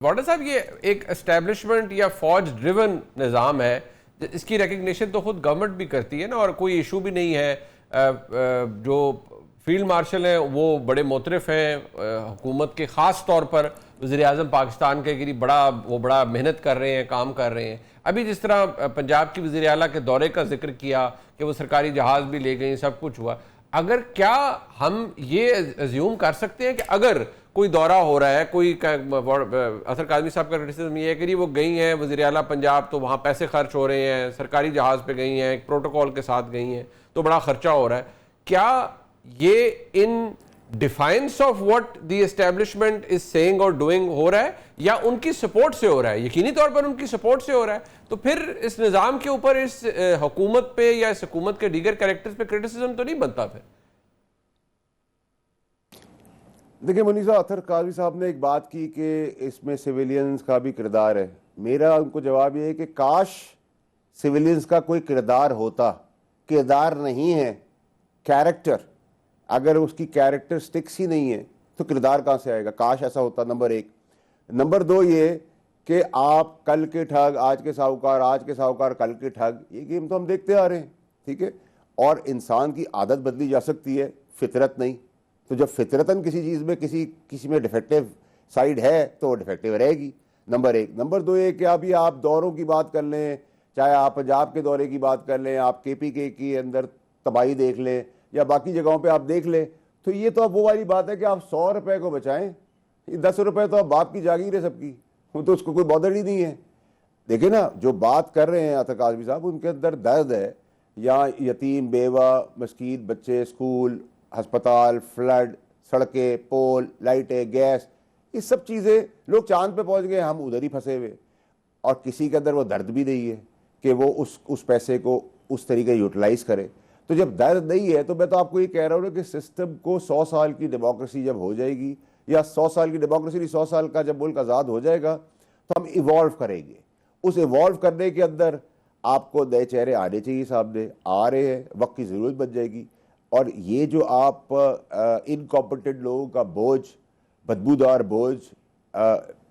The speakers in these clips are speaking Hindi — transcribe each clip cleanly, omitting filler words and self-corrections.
वाडा साहब, ये एक एस्टेब्लिशमेंट या फौज ड्रिवन निज़ाम है, इसकी रिकग्निशन तो खुद गवर्नमेंट भी करती है ना, और कोई इशू भी नहीं है। जो फील्ड मार्शल हैं वो बड़े मोतरफ हैं हुकूमत के, ख़ास तौर पर वज़ीर आज़म पाकिस्तान के गिरी बड़ा मेहनत कर रहे हैं, काम कर रहे हैं। अभी जिस तरह पंजाब की वज़ीर आला के दौरे का जिक्र किया कि वो सरकारी जहाज़ भी ले गए, सब कुछ हुआ, अगर क्या हम ये अज्यूम कर सकते हैं कि अगर कोई दौरा हो रहा है, कोई असर काज़मी साहब का क्रिटिसिज्म ये है कि वो गई हैं वज़ीर आला पंजाब, तो वहाँ पैसे खर्च हो रहे हैं, सरकारी जहाज़ पे गई हैं, एक प्रोटोकॉल के साथ गई हैं, तो बड़ा खर्चा हो रहा है, क्या ये in defiance of what the establishment is saying और डूइंग हो रहा है, या उनकी सपोर्ट से हो रहा है? यकीनी तौर पर उनकी सपोर्ट से हो रहा है। तो फिर इस निज़ाम के ऊपर, इस हुकूमत पे या इस हुकूमत के दीगर कैरेक्टर्स पे क्रिटिसिज्म तो नहीं बनता फिर? देखिए मुनीर साहब, अतर काज़मी साहब ने एक बात की कि इसमें सिविलियंस का भी किरदार है। मेरा उनको जवाब ये है कि काश सिविलियंस का कोई किरदार होता। किरदार नहीं है, कैरेक्टर। अगर उसकी कैरेक्टरिस्टिक्स ही नहीं है तो किरदार कहाँ से आएगा? काश ऐसा होता, नंबर एक। नंबर दो ये कि आप कल के ठग आज के साहूकार, आज के साहूकार कल के ठग, ये गेम तो हम देखते आ रहे हैं, ठीक है। और इंसान की आदत बदली जा सकती है, फितरत नहीं। तो जब फितरतन किसी चीज़ में किसी में डिफेक्टिव साइड है तो वो डिफेक्टिव रहेगी, नंबर एक। नंबर दो ये कि अभी आप दौरों की बात कर लें, चाहे आप पंजाब के दौरे की बात कर लें, आप KPK के अंदर तबाही देख लें, या बाकी जगहों पे आप देख लें, तो ये तो अब वो वाली बात है कि आप 100 रुपए को बचाएं, 10 रुपए तो अब बाप की जागीर है सबकी, वो तो उसको कोई बॉदर ही नहीं है। देखिए ना, जो बात कर रहे हैं अतर काज़मी साहब, उनके अंदर दर्द है। यहाँ यतीम, बेवा, मस्कीन बच्चे, स्कूल, अस्पताल, फ्लड, सड़कें, पोल, लाइटें, गैस, ये सब चीज़ें, लोग चांद पे पहुंच गए, हम उधर ही फंसे हुए। और किसी के अंदर वो दर्द भी नहीं है कि वो उस पैसे को उस तरीके यूटिलाइज करे। तो जब दर्द नहीं है, तो मैं तो आपको ये कह रहा हूँ कि सिस्टम को 100 साल की डेमोक्रेसी जब हो जाएगी, या 100 साल की डेमोक्रेसी नहीं, 100 साल का जब मुल्क आज़ाद हो जाएगा, तो हम इवॉल्व करेंगे। उस इवॉल्व करने के अंदर आपको नए चेहरे आने चाहिए, सामने आ रहे हैं, वक्त की ज़रूरत बन जाएगी। और ये जो आप इनकॉम्पिटेंट लोगों का बोझ, बदबूदार बोझ,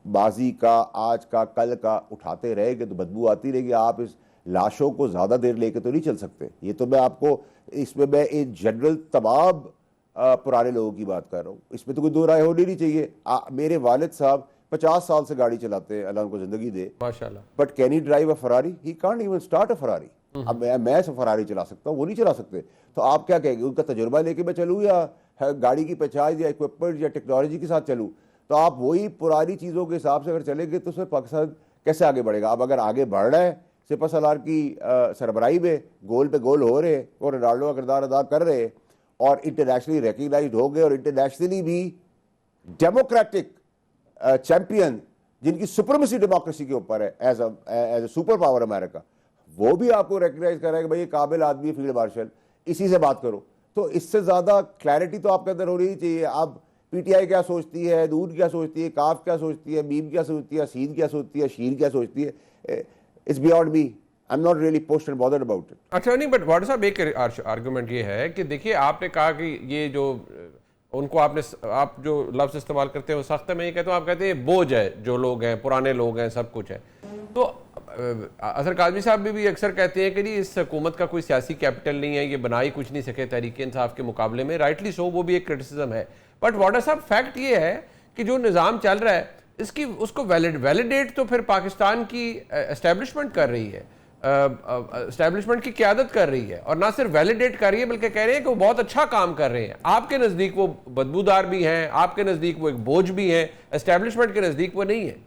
माजी का, आज का, कल का उठाते रहेंगे तो बदबू आती रहेगी। आप इस लाशों को ज़्यादा देर लेके तो नहीं चल सकते। ये तो मैं आपको, इसमें मैं इन जनरल तमाम पुराने लोगों की बात कर रहा हूँ, इसमें तो कोई दो राय होनी नहीं चाहिए। मेरे वालिद साहब 50 साल से गाड़ी चलाते हैं, अल्लाह उनको ज़िंदगी दे, माशाल्लाह, but can he drive a Ferrari? He can't even start a Ferrari. अब मैं फरारी चला सकता हूँ, वो नहीं चला सकते। तो आप क्या कहेंगे, उनका तजुर्बा लेके मैं चलूँ, या गाड़ी की पहचान या इक्विपमेंट या टेक्नोलॉजी के साथ चलूँ? तो आप वही पुरानी चीज़ों के हिसाब से अगर चलेंगे तो उसमें पाकिस्तान कैसे आगे बढ़ेगा? अब अगर आगे बढ़ रहा है, सिपह सलार की सरबराही में गोल पे गोल हो रहे और रोनाल्डो का किरदार अदा कर रहे, और इंटरनेशनली रिकग्नाइज हो गए, और इंटरनेशनली भी डेमोक्रेटिक चैंपियन, जिनकी सुपरमेसी डेमोक्रेसी के ऊपर है, as a super power America, वो भी आपको रिकग्नाइज कर रहा है कि भाई ये काबिल आदमी फील्ड मार्शल, इसी से बात करो। तो इससे ज़्यादा क्लैरिटी तो आपके अंदर होनी ही चाहिए। अब PTI क्या सोचती है, दून क्या सोचती है, काफ क्या सोचती है, मीम क्या सोचती है, सीन क्या सोचती है, शीर क्या सोचती है, it's beyond me. I am not really post and bothered about it. अच्छा, नहीं, बट वाडा साहब, एक आर्गुमेंट ये है कि देखिए, आपने कहा कि ये जो उनको आप जो लफ्ज़ इस्तेमाल करते हैं वो सख्त है, मैं ये कहता हूँ, आप कहते हैं बोझ है, जो लोग हैं, पुराने लोग हैं, सब कुछ है। तो असर काज़मी साहब भी अक्सर कहते हैं कि नहीं, इस हुकूमत का कोई सियासी कैपिटल नहीं है, ये बना ही कुछ नहीं सके तहरीक इंसाफ के मुकाबले में। राइटली सो, वो भी एक क्रिटिसिज्म है। बट वाडा साहब, फैक्ट ये है कि जो निज़ाम चल रहा है, उसको वैलिडेट तो फिर पाकिस्तान की एस्टेब्लिशमेंट कर रही है, एस्टेब्लिशमेंट की क़यादत कर रही है, और ना सिर्फ वैलिडेट कर रही है बल्कि कह रहे हैं कि वो बहुत अच्छा काम कर रहे हैं। आपके नज़दीक वो बदबूदार भी हैं, आपके नज़दीक वो एक बोझ भी हैं, एस्टेब्लिशमेंट के नज़दीक वो नहीं है।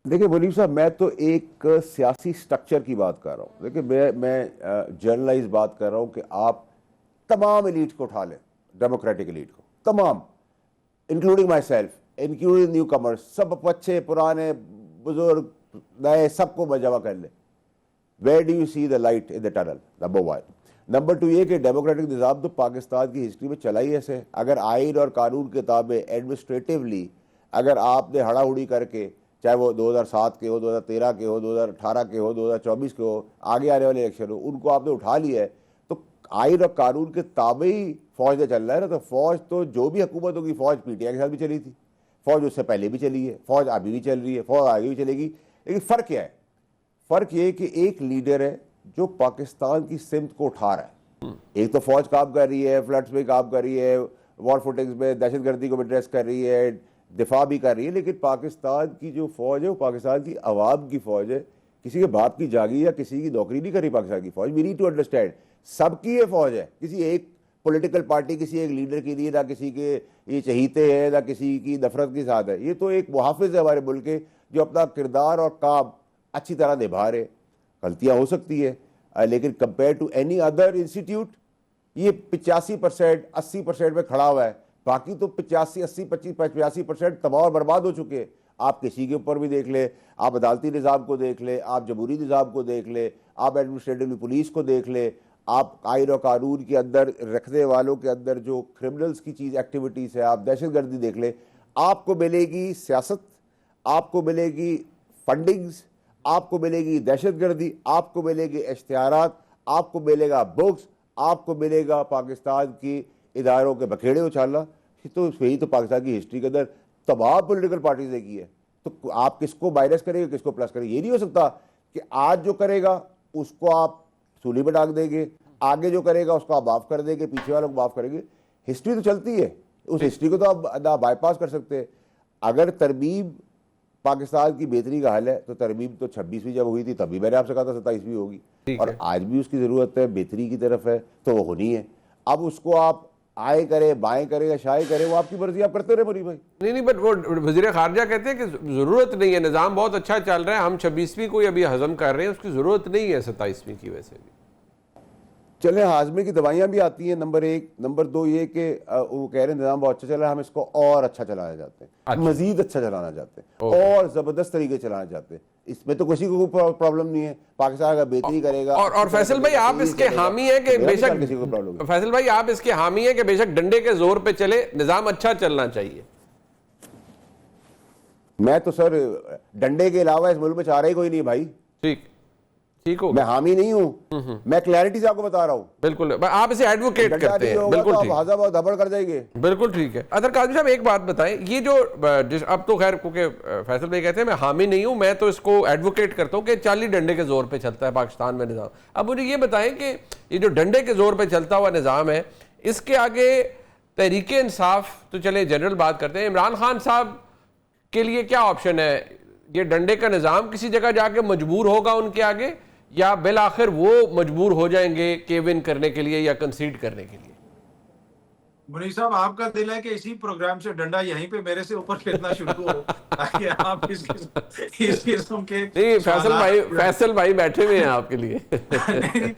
देखिए मुनीब साहब, मैं तो एक सियासी स्ट्रक्चर की बात कर रहा हूँ। देखिए मैं जनरलाइज बात कर रहा हूँ कि आप तमाम एलीट को उठा लें, डेमोक्रेटिक एलीट को, तमाम, including myself, including newcomers, सब बच्चे, पुराने, बुजुर्ग, नए, सबको जमा कर ले। Where do you see the light in the tunnel? Number one. Number two ये कि डेमोक्रेटिक निज़ाम तो पाकिस्तान की हिस्ट्री में चला ही ऐसे। अगर आइन और कानून किताबें एडमिनिस्ट्रेटिवली अगर आपने हड़ाहुड़ी करके, चाहे वो 2007 के हो, 2013 के हो, 2018 के हो, 2024 के हो, आगे आने वाले इलेक्शन हो, उनको आपने उठा लिया है, तो आइन और कानून के ताबे ही फौज ने चल रहा है ना। तो फौज तो जो भी हुकूमत होगी, फौज PTI के साथ भी चली थी, फौज उससे पहले भी चली है, फौज अभी भी चल रही है, फौज आगे भी चलेगी। लेकिन फ़र्क क्या है? फ़र्क ये है कि एक लीडर है जो पाकिस्तान की सिमत को उठा रहा है। एक तो फौज काम कर रही है, फ्लड्स में काम कर रही है, वॉर फुटिंग्स में दहशतगर्दी को एड्रेस कर रही है, दिफा भी कर रही है, लेकिन पाकिस्तान की जो फौज है वो पाकिस्तान की आवाम की फौज है। किसी के बाप की जागी या किसी की नौकरी नहीं कर रही पाकिस्तान की फौज। वी नीड टू अंडरस्टैंड, सबकी ये फौज है, किसी एक पॉलिटिकल पार्टी, किसी एक लीडर के लिए ना किसी के ये चहीते हैं ना किसी की नफरत के साथ है। ये तो एक मुहाफिज है हमारे मुल्क के, जो अपना किरदार और काम अच्छी तरह निभा रहे। गलतियाँ हो सकती है, लेकिन compare to any other institute ये 85% 80% में खड़ा हुआ है। बाकी तो 85 80 25 85% तबाह और बर्बाद हो चुके हैं। आप किसी के ऊपर भी देख ले, आप अदालती निज़ाम को देख ले, आप जमहूरी निज़ाम को देख ले, आप एडमिनिस्ट्रेटिव पुलिस को देख ले, आप आइन और कानून के अंदर रखने वालों के अंदर जो क्रिमिनल्स की चीज़ एक्टिविटीज़ है, आप दहशतगर्दी देख ले, आपको मिलेगी सियासत, आपको मिलेगी फंडिंग्स, आपको मिलेगी दहशतगर्दी, आपको मिलेगी इश्तिहारात, आपको मिलेगा बुक्स, आपको मिलेगा पाकिस्तान की इदारों के बखेड़े उछालना। तो यही तो पाकिस्तान की हिस्ट्री के अंदर तमाम पॉलिटिकल पार्टीज ने की है। तो आप किसको माइनस करेंगे, किसको प्लस करेंगे? ये नहीं हो सकता कि आज जो करेगा उसको आप सूली में डाक देंगे, आगे जो करेगा उसको आप माफ़ कर देंगे, पीछे वालों को माफ़ करेंगे। हिस्ट्री तो चलती है, उस हिस्ट्री को तो आप ना बाईपास कर सकते। अगर तरमीम पाकिस्तान की बेहतरी का हल है तो तरमीम तो 26वीं जब हुई थी तभी मैंने आपसे कहा था 27वीं होगी, और आज भी उसकी ज़रूरत है, बेहतरी की तरफ है, तो वो होनी है। अब उसको आप आए करें, बाएं करें या शाये करें, वो आपकी मर्जी, आप करते रहे मरी भाई। नहीं, बट वो वज़ीर ख़ारजा कहते हैं कि ज़रूरत नहीं है, निज़ाम बहुत अच्छा चल रहा है, हम 26वीं को अभी हज़म कर रहे हैं, उसकी ज़रूरत नहीं है 27वीं की वजह से भी। चले, हाजमे की दवाइयाँ भी आती हैं, नंबर 1। नंबर 2 ये कि वो कह रहे हैं निज़ाम बहुत अच्छा चल रहा है, हम इसको और अच्छा चलाना चाहते हैं, मजीद अच्छा चलाना चाहते हैं, और ज़बरदस्त तरीके चलाना चाहते हैं। इसमें तो किसी को कोई प्रॉब्लम नहीं है, पाकिस्तान अगर बेहतरी करेगा। और फैसल भाई आप इसके हामी हैं कि बेशक किसी को प्रॉब्लम, फैसल भाई आप इसके हामी हैं कि बेशक डंडे के जोर पे चले, निज़ाम अच्छा चलना चाहिए। मैं तो सर डंडे के अलावा इस मुल्क में चाह रहा ही कोई नहीं भाई। ठीक हो, मैं हामी नहीं हूं, मैं क्लैरिटी से आपको बता रहा हूं। बिल्कुल, आप इसे एडवोकेट करते हैं, बिल्कुल ठीक, आप धबड़ कर जाएंगे, बिल्कुल ठीक है। अदर काजी साहब एक बात बताएं, ये जो अब तो खैर क्योंकि फैसल भाई कहते हैं मैं हामी नहीं हूं, मैं तो इसको एडवोकेट करता हूं कि 40 डंडे के जोर पे चलता है पाकिस्तान में निज़ाम। अब मुझे ये बताएं कि ये जो डंडे के जोर पे चलता हुआ निज़ाम है, इसके आगे तहरीक इंसाफ तो चले जनरल बात करते हैं, इमरान खान साहब के लिए क्या ऑप्शन है? ये डंडे का निज़ाम किसी जगह जाके मजबूर होगा उनके आगे, या बिल आखिर वो मजबूर हो जाएंगे केव इन करने के लिए या कंसीड करने के लिए? मुनीर साहब, आपका दिल है कि इसी प्रोग्राम से डंडा यहीं पे मेरे से ऊपर फेंकना शुरू हो ताकि आप इस किस्म के नहीं, फैसल भाई बैठे हुए हैं आपके लिए। नहीं,